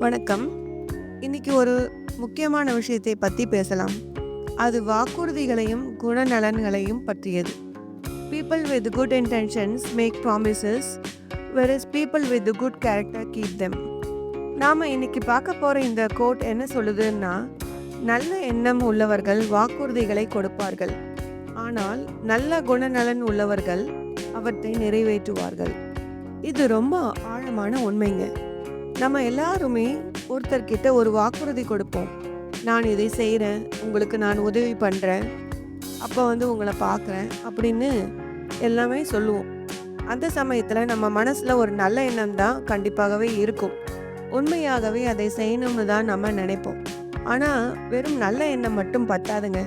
வணக்கம். இன்னைக்கு ஒரு முக்கியமான விஷயத்தை பத்தி பேசலாம். அது வாக்குறுதிகளையும், குணநலன்களையும் பற்றியது. People with good intentions make promises, whereas people with good character keep them. நாம இன்னைக்கு பார்க்க போற இந்த கோட் என்ன சொல்லுதுன்னா, நல்ல எண்ணம் உள்ளவர்கள் வாக்குறுதிகளை கொடுப்பார்கள். ஆனால் நல்ல குணநலன் உள்ளவர்கள் அவற்றை நிறைவேற்றுவார்கள். இது ரொம்ப ஆழமான உண்மைங்க. நம்ம எல்லாருமே ஒருத்தர்கிட்ட ஒரு வாக்குறுதி கொடுப்போம். நான் இதை செய்கிறேன், உங்களுக்கு நான் உதவி பண்ணுறேன், அப்போ உங்களை பார்க்குறேன் அப்படின்னு எல்லாமே சொல்லுவோம். அந்த சமயத்தில் நம்ம மனசில் ஒரு நல்ல எண்ணம் தான் கண்டிப்பாகவே இருக்கும். உண்மையாகவே அதை செய்யணும்னு தான் நம்ம நினைப்போம். ஆனால் வெறும் நல்ல எண்ணம் மட்டும் பத்தாதுங்க.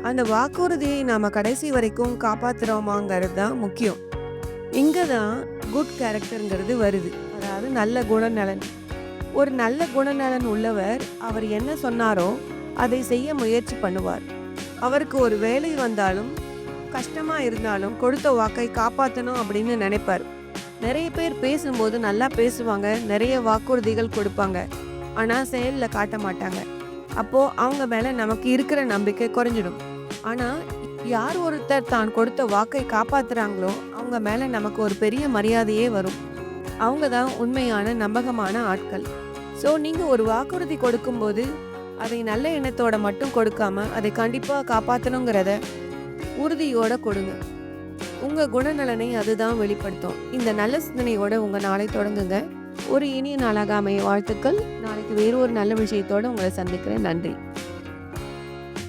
அந்த வாக்குறுதியை நாம் கடைசி வரைக்கும் காப்பாற்றுறோமாங்கிறது தான் முக்கியம். இங்கே தான் குட் கேரக்டருங்கிறது வருது. அதாவது நல்ல குணநலன். ஒரு நல்ல குணநலன் உள்ளவர் அவர் என்ன சொன்னாரோ அதை செய்ய முயற்சி பண்ணுவார். அவருக்கு ஒரு வேலை வந்தாலும் கஷ்டமாக இருந்தாலும் கொடுத்த வாக்கை காப்பாற்றணும் அப்படின்னு நினைப்பார். நிறைய பேர் பேசும்போது நல்லா பேசுவாங்க, நிறைய வாக்குறுதிகள் கொடுப்பாங்க, ஆனால் செயலில் காட்ட மாட்டாங்க. அப்போது அவங்க மேலே நமக்கு இருக்கிற நம்பிக்கை குறைஞ்சிடும். ஆனால் யார் ஒருத்தர் தான் கொடுத்த வாக்கை காப்பாற்றுறாங்களோ அவங்க மேலே நமக்கு ஒரு பெரிய மரியாதையே வரும். அவங்க தான் உண்மையான நம்பகமான ஆட்கள். ஸோ நீங்கள் ஒரு வாக்குறுதி கொடுக்கும்போது அதை நல்ல எண்ணத்தோட மட்டும் கொடுக்காம அதை கண்டிப்பாக காப்பாற்றணுங்கிறத உறுதியோடு கொடுங்க. உங்கள் குணநலனை அதுதான் வெளிப்படுத்தும். இந்த நல்ல சிந்தனையோட உங்கள் நாளை தொடங்குங்க. ஒரு இனிய நாளாக அமைய வாழ்த்துக்கள். நாளைக்கு வேறு ஒரு நல்ல விஷயத்தோடு உங்களை சந்திக்கிறேன். நன்றி.